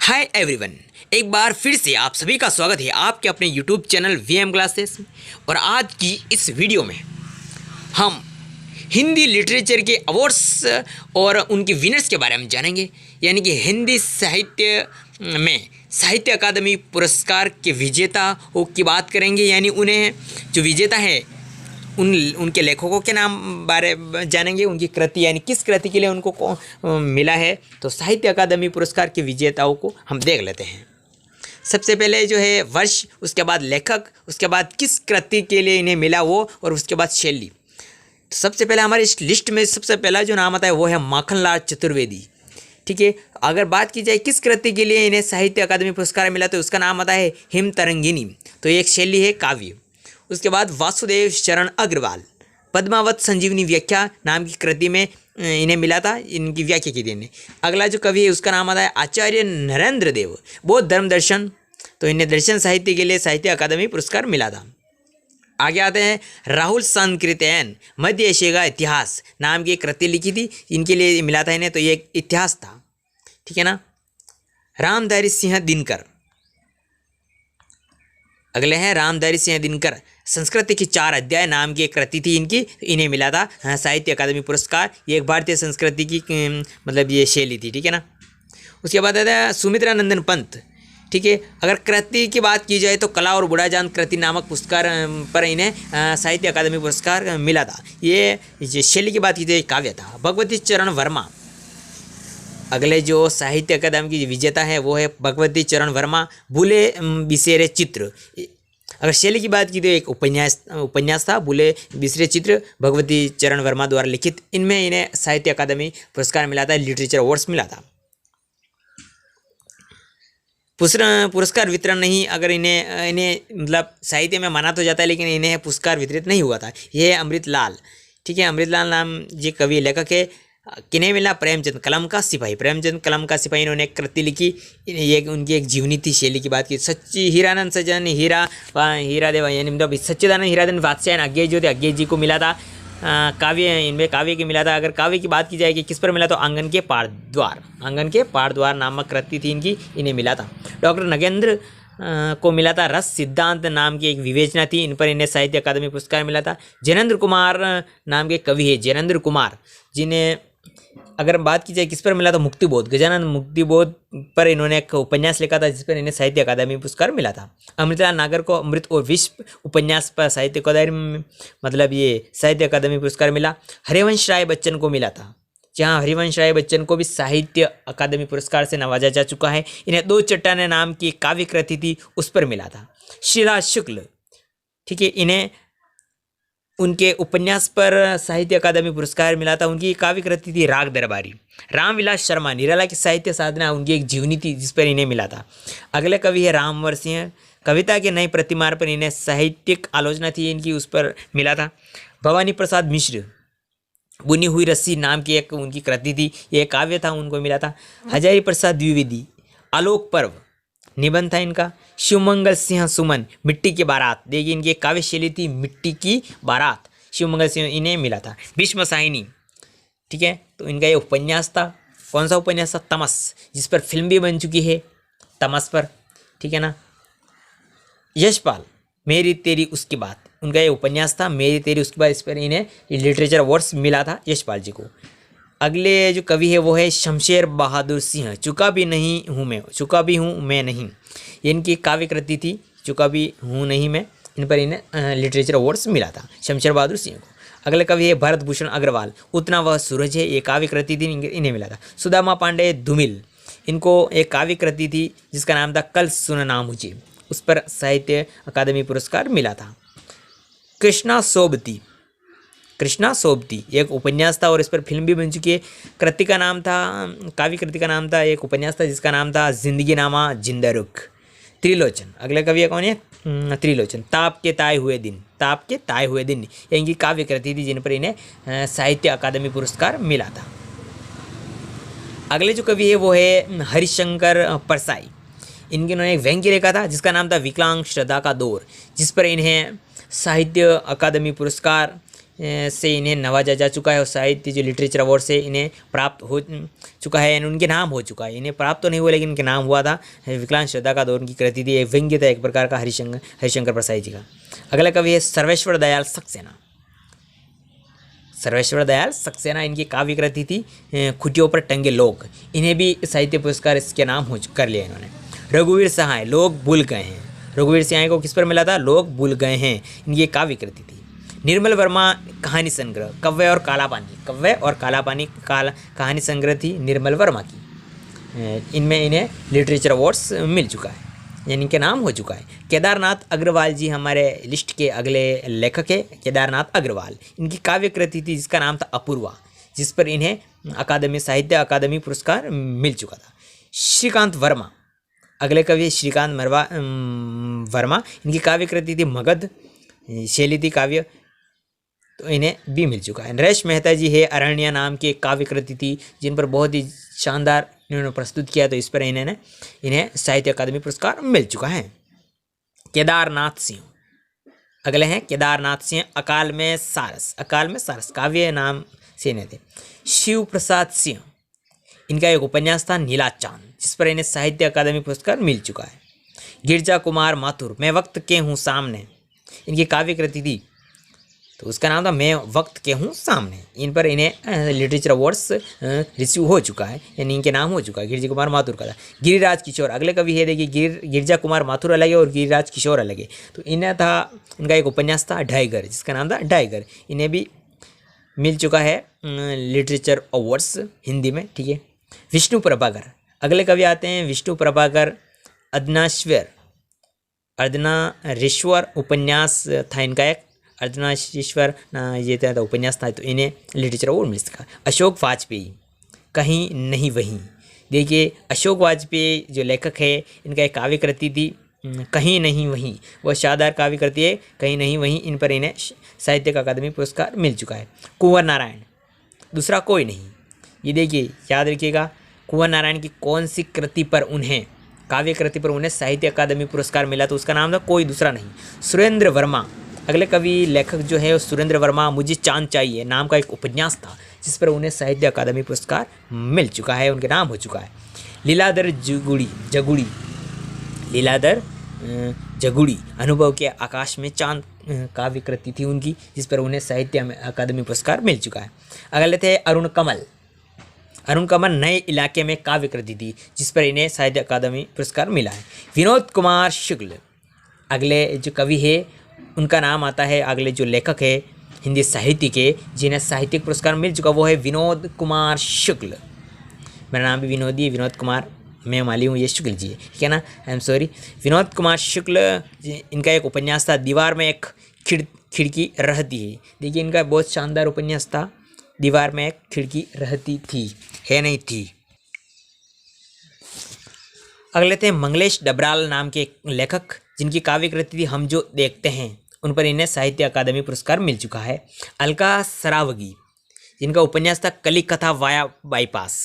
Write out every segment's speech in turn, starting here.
Hi everyone, एक बार फिर से आप सभी का स्वागत है आपके अपने यूट्यूब चैनल वीएम क्लासेस में। और आज की इस वीडियो में हम हिंदी लिटरेचर के अवार्ड्स और उनके विनर्स के बारे में जानेंगे। यानी कि हिंदी साहित्य में साहित्य अकादमी पुरस्कार के विजेताओं की बात करेंगे। यानी उन्हें जो विजेता है उनके लेखकों के नाम बारे जानेंगे, उनकी कृति यानी किस कृति के लिए उनको मिला है। तो साहित्य अकादमी पुरस्कार के विजेताओं को हम देख लेते हैं। सबसे पहले जो है वर्ष, उसके बाद लेखक, उसके बाद किस कृति के लिए इन्हें मिला वो, और उसके बाद शैली। तो सबसे पहले हमारे इस लिस्ट में सबसे पहला जो नाम आता है वो है माखनलाल चतुर्वेदी। ठीक है, अगर बात की जाए किस कृति के लिए इन्हें साहित्य अकादमी पुरस्कार मिला तो उसका नाम आता है हिम तरंगिनी। तो एक शैली है काव्य। उसके बाद वासुदेव शरण अग्रवाल पद्मावत संजीवनी व्याख्या नाम की कृति में इन्हें मिला था, इनकी व्याख्या की थी इन्हें। अगला जो कवि है उसका नाम आता है आचार्य नरेंद्र देव, बौद्ध धर्म दर्शन। तो इन्हें दर्शन साहित्य के लिए साहित्य अकादमी पुरस्कार मिला था। आगे आते हैं राहुल सांकृत्ययन मध्य एशिया का इतिहास नाम की कृति लिखी थी, इनके लिए मिला था इन्हें। तो ये एक इतिहास था, ठीक है ना। रामधारी सिंह दिनकर, अगले हैं रामधारी सिंह दिनकर संस्कृति की 4 अध्याय नाम की एक कृति थी इनकी, इन्हें मिला था साहित्य अकादमी पुरस्कार। ये एक भारतीय संस्कृति की मतलब ये शैली थी, ठीक है ना। उसके बाद आता है सुमित्रा नंदन पंत। ठीक है, अगर कृति की बात की जाए तो कला और बुढ़ाजान कृति नामक पुरस्कार पर इन्हें साहित्य अकादमी पुरस्कार मिला था। ये शैली की बात की जाए काव्य था। भगवती चरण वर्मा, अगले जो साहित्य अकादमी की विजेता है वो है भगवती चरण वर्मा, बुले बिसेरे चित्र। अगर शैली की बात की तो एक उपन्यास था बुले बिसेरे चित्र, भगवती चरण वर्मा द्वारा लिखित। इनमें इन्हें साहित्य अकादमी पुरस्कार मिला था, लिटरेचर अवार्ड्स मिला था। पुरस्कार वितरण नहीं, अगर इन्हें मतलब साहित्य में माना तो जाता है लेकिन इन्हें पुरस्कार वितरित नहीं हुआ था। ये है अमृत लाल। ठीक है, अमृत लाल नाम ये कवि लेखक है। किन्हें मिला? प्रेमचंद कलम का सिपाही। प्रेमचंद कलम का सिपाही इन्होंने एक कृति लिखी, ये उनकी एक जीवनी थी। शैली की बात की सच्ची हीरानंद सज्जन हीरा देवा यानी मतलब सच्चिदानंद हीरानंद वात्स्यायन अज्ञेय जो थे अज्ञेय जी को मिला था काव्य, इनमें काव्य की मिला था। अगर काव्य की बात की जाए कि किस पर मिला तो आंगन के पार द्वार नामक कृति थी इनकी, इन्हें मिला था। डॉक्टर नगेंद्र को मिला था रस सिद्धांत नाम की एक विवेचना थी, इन पर इन्हें साहित्य अकादमी पुरस्कार मिला था। जैनेंद्र कुमार नाम के कवि है जैनेंद्र कुमार, जिन्हें अगर बात की जाए किस पर मिला तो मुक्तिबोध, गजानन मुक्तिबोध पर इन्होंने एक उपन्यास लिखा था जिस पर इन्हें साहित्य अकादमी पुरस्कार मिला था। अमृतलाल नागर को अमृत और विश्व उपन्यास पर साहित्य अकादमी मतलब ये साहित्य अकादमी पुरस्कार मिला। हरिवंश राय बच्चन को मिला था, जहाँ हरिवंश राय बच्चन को भी साहित्य अकादमी पुरस्कार से नवाजा जा चुका है। इन्हें 2 चट्टाने नाम की काव्य कृति थी उस पर मिला था। शिला शुक्ल, ठीक है, इन्हें उनके उपन्यास पर साहित्य अकादमी पुरस्कार मिला था। उनकी काव्य कृति थी राग दरबारी। रामविलास शर्मा निराला की साहित्य साधना उनकी एक जीवनी थी जिस पर इन्हें मिला था। अगले कवि है रामवर सिंह, कविता के नए प्रतिमार पर इन्हें साहित्यिक आलोचना थी इनकी, उस पर मिला था। भवानी प्रसाद मिश्र बुनी हुई रस्सी नाम की एक उनकी कृति थी, ये काव्य था, उनको मिला था। हजारी प्रसाद द्विवेदी आलोक पर्व निबंध था इनका। शिवमंगल सिंह सुमन मिट्टी की बारात, देखिए इनकी काव्य शैली थी मिट्टी की बारात। शिवमंगल सिंह इन्हें मिला था। भीष्म साहिनी, ठीक है, तो इनका ये उपन्यास था। कौन सा उपन्यास था? तमस, जिस पर फिल्म भी बन चुकी है तमस पर, ठीक है ना। यशपाल मेरी तेरी उसकी बात, उनका ये उपन्यास था मेरी तेरी उसकी बात, इस पर इन्हें लिटरेचर अवार्ड्स मिला था यशपाल जी को। अगले जो कवि है वो है शमशेर बहादुर सिंह, चुका भी हूँ मैं नहीं, ये इनकी काव्य कृति थी चुका भी हूँ नहीं मैं, इन पर इन्हें लिटरेचर अवार्ड्स मिला था शमशेर बहादुर सिंह को। अगले कवि है भरत भूषण अग्रवाल, उतना वह सूरज है, ये काव्य कृति थी, इन्हें मिला था। सुदामा पांडे धूमिल, इनको एक काव्य कृति थी जिसका नाम था कल सुनना मुझे, उस पर साहित्य अकादमी पुरस्कार मिला था। कृष्णा सोबती एक उपन्यास था और इस पर फिल्म भी बन चुकी है। कृति का नाम था, काव्य कृति का नाम था, एक उपन्यास था जिसका नाम था जिंदगी नामा जिंदा रुख। त्रिलोचन, अगले कवि कौन है? त्रिलोचन। ताप के ताए हुए दिन इनकी काव्य कृति थी जिन पर इन्हें साहित्य अकादमी पुरस्कार मिला था। अगले जो कवि है वो है हरिशंकर परसाई, इन्होंने एक व्यंग्य लिखा था जिसका नाम था विकलांग श्रद्धा का दौर, जिस पर इन्हें साहित्य अकादमी पुरस्कार से इन्हें नवाजा जा चुका है और साहित्य जो लिटरेचर अवार्ड से इन्हें प्राप्त हो चुका है, यानी उनके नाम हो चुका है। इन्हें प्राप्त तो नहीं हुआ लेकिन इनके नाम हुआ था। विकलांग श्रद्धा का दौर उनकी कृति थी, एक व्यंग्य था एक प्रकार का हरिशंकर प्रसाद जी का। अगला कवि है सर्वेश्वर दयाल सक्सेना। सर्वेश्वर दयाल सक्सेना इनकी काव्य कृति थी खुटियों पर टंगे लोग। इन्हें भी साहित्य पुरस्कार इसके नाम हो कर लिया इन्होंने। रघुवीर सहाय लोग भूल गए हैं। रघुवीर सहाय को किस पर मिला था? लोग भूल गए हैं, इनकी काव्य कृति थी। निर्मल वर्मा कहानी संग्रह, कव्य और काला पानी कहानी संग्रह थी निर्मल वर्मा की। इनमें इन्हें लिटरेचर अवार्ड्स मिल चुका है, यानी इनके नाम हो चुका है। केदारनाथ अग्रवाल जी हमारे लिस्ट के अगले लेखक है, केदारनाथ अग्रवाल। इनकी काव्य कृति थी जिसका नाम था अपूर्वा, जिस पर इन्हें साहित्य अकादमी पुरस्कार मिल चुका था। श्रीकांत वर्मा अगले कवि श्रीकांत वर्मा। इनकी काव्य कृति थी मगध, शैली थी काव्य, तो इन्हें भी मिल चुका है। नरेश मेहता जी है अरण्य नाम की एक काव्य कृति थी जिन पर बहुत ही शानदार इन्होंने प्रस्तुत किया, तो इस पर इन्हें साहित्य अकादमी पुरस्कार मिल चुका है। केदारनाथ सिंह अगले हैं केदारनाथ सिंह। अकाल में सारस काव्य नाम से इन्हें थे। शिव प्रसाद सिंह इनका एक उपन्यास था नीला चांद, जिस पर इन्हें साहित्य अकादमी पुरस्कार मिल चुका है। गिरजा कुमार माथुर मैं वक्त के हूँ सामने, इनकी काव्य कृति थी, तो उसका नाम था मैं वक्त के हूँ सामने। इन पर इन्हें लिटरेचर अवार्ड्स रिसीव हो चुका है, यानी इनके नाम हो चुका है। गिरजा कुमार माथुर का था। गिरिराज किशोर अगले कवि है, देखिए गिरजा कुमार माथुर अलग है और गिरिराज किशोर अलग है। तो इन्हें था इनका एक उपन्यास था डाइगर, जिसका नाम था डाइगर। इन्हें भी मिल चुका है लिटरेचर अवार्ड्स हिंदी में, ठीक है। विष्णु प्रभाकर अगले कवि आते हैं। विष्णु प्रभाकर अर्धनारीश्वर उपन्यास था इनका एक। अर्धनारीश्वर ये था उपन्यास था, तो इन्हें लिटरेचर अवार्ड मिल सका। अशोक वाजपेयी कहीं नहीं वहीं। देखिए अशोक वाजपेयी जो लेखक है, इनका एक काव्य कृति थी कहीं नहीं वहीं, वह शानदार काव्य कृति है कहीं नहीं वहीं। इन पर इन्हें साहित्य अकादमी पुरस्कार मिल चुका है। कुंवर नारायण दूसरा कोई नहीं, ये देखिए याद रखिएगा कुंवर नारायण की कौन सी कृति पर उन्हें काव्य कृति पर उन्हें साहित्य अकादमी पुरस्कार मिला, तो उसका नाम था कोई दूसरा नहीं सुरेंद्र वर्मा। अगले कवि लेखक जो है सुरेंद्र वर्मा। मुझे चांद चाहिए नाम का एक उपन्यास था जिस पर उन्हें साहित्य अकादमी पुरस्कार मिल चुका है, उनके नाम हो चुका है। लीलाधर जगुड़ी अनुभव के आकाश में चांद काव्य कृति थी उनकी, जिस पर उन्हें साहित्य अकादमी पुरस्कार मिल चुका है। अगले थे अरुण कमल नए इलाके में काव्य कृति थी जिस पर इन्हें साहित्य अकादमी पुरस्कार मिला है। विनोद कुमार शुक्ल अगले जो कवि है, उनका नाम आता है। अगले जो लेखक है हिंदी साहित्य के जिन्हें साहित्यिक पुरस्कार मिल चुका, वो है विनोद कुमार शुक्ल। मेरा नाम भी विनोदी है, विनोद कुमार मैं माली हूँ, ये शुक्ल जी है, ठीक है ना, I am sorry. Vinod Kumar Shukla इनका एक उपन्यास था दीवार में एक खिड़की रहती है। देखिए इनका बहुत शानदार उपन्यास था दीवार में एक खिड़की रहती थी, है नहीं थी। अगले थे मंगलेश डबराल नाम के लेखक, जिनकी काव्य कृति थी हम जो देखते हैं। उन पर इन्हें साहित्य अकादमी पुरस्कार मिल चुका है। अलका सरावगी जिनका उपन्यास था कली कथा वाया बाईपास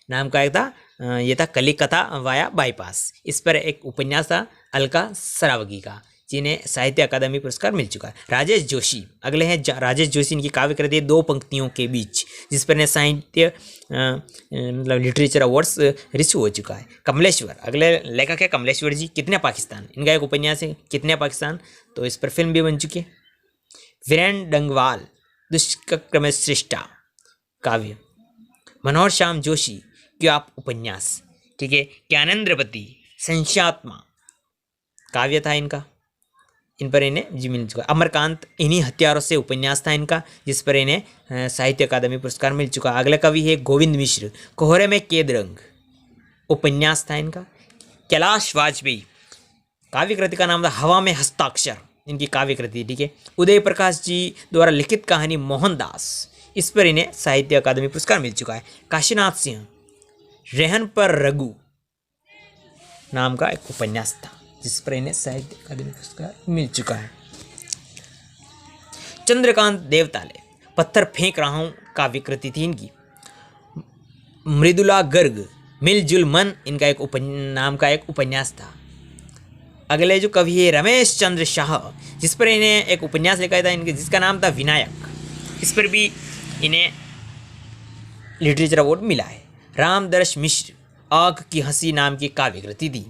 नाम का एक था, ये था कली कथा वाया बाईपास। इस पर एक उपन्यास था अलका सरावगी का, जिन्हें साहित्य अकादमी पुरस्कार मिल चुका है। राजेश जोशी अगले हैं राजेश जोशी। इनकी काव्य कृति दो पंक्तियों के बीच, जिस पर इन्हें साहित्य मतलब लिटरेचर अवार्ड्स रिसीव हो चुका है। कमलेश्वर अगले लेखक है कमलेश्वर जी। कितने पाकिस्तान इनका एक उपन्यास है कितने पाकिस्तान, तो इस पर फिल्म भी बन चुकी है। वीरेन डंगवाल दुष्कर्म श्रेष्ठा काव्य। मनोहर श्याम जोशी क्यों आप उपन्यास, ठीक है। ज्ञानेंद्रपति संख्यात्मा काव्य था इनका, इन पर इन्हें जी मिल चुका। अमरकांत इन्हीं हथियारों से उपन्यास था इनका, जिस पर इन्हें साहित्य अकादमी पुरस्कार मिल चुका। अगला कवि है गोविंद मिश्र। कोहरे में कैद रंग उपन्यास था इनका। कैलाश वाजपेयी काव्य कृति का नाम था हवा में हस्ताक्षर, इनकी काव्य कृति, ठीक है। उदय प्रकाश जी द्वारा लिखित कहानी मोहनदास, इस पर इन्हें साहित्य अकादमी पुरस्कार मिल चुका है। काशीनाथ सिंह रहन पर रघु नाम का एक उपन्यास था, जिस पर इन्हें साहित्य अकादमी पुरस्कार मिल चुका है। चंद्रकांत देवताले पत्थर फेंक रहा हूँ काव्य कृति थी इनकी। मृदुला गर्ग मिलजुल मन इनका एक नाम का एक उपन्यास था। अगले जो कवि है रमेश चंद्र शाह, जिस पर इन्हें एक उपन्यास लिखा था इनके, जिसका नाम था विनायक। इस पर भी इन्हें लिटरेचर अवार्ड मिला है। रामदर्श मिश्र आग की हंसी नाम की काव्य कृति दी।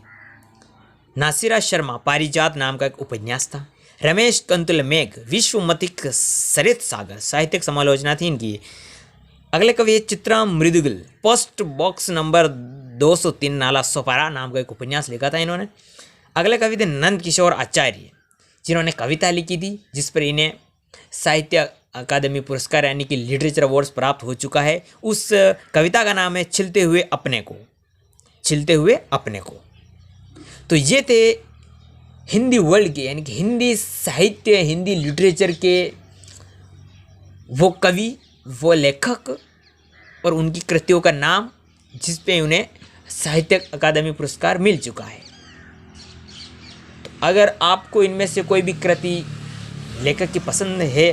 नासिरा शर्मा पारिजात नाम का एक उपन्यास था। रमेश कंतुल मेघ विश्वमतिक सरित सागर साहित्यिक समालोचना थी इनकी। अगले कवि है Chitra मृदुगल, post box number 203 Nala Sopara नाम का एक उपन्यास लिखा था इन्होंने। अगले कवि थे नंद किशोर आचार्य, जिन्होंने कविता लिखी थी जिस पर इन्हें साहित्य अकादमी पुरस्कार यानी कि लिटरेचर अवार्ड्स प्राप्त हो चुका है। उस कविता का नाम है छिलते हुए अपने को, छिलते हुए अपने को। तो ये थे हिंदी वर्ल्ड के यानी कि हिंदी साहित्य, हिंदी लिटरेचर के वो कवि, वो लेखक और उनकी कृतियों का नाम जिस पे उन्हें साहित्य अकादमी पुरस्कार मिल चुका है। तो अगर आपको इनमें से कोई भी कृति लेखक की पसंद है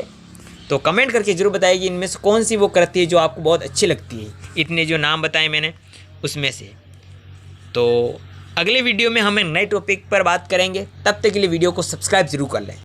तो कमेंट करके जरूर बताइए कि इनमें से कौन सी वो कृति है जो आपको बहुत अच्छी लगती है, इतने जो नाम बताए मैंने उसमें से। तो अगले वीडियो में हम एक नए टॉपिक पर बात करेंगे, तब तक के लिए वीडियो को सब्सक्राइब जरूर कर लें।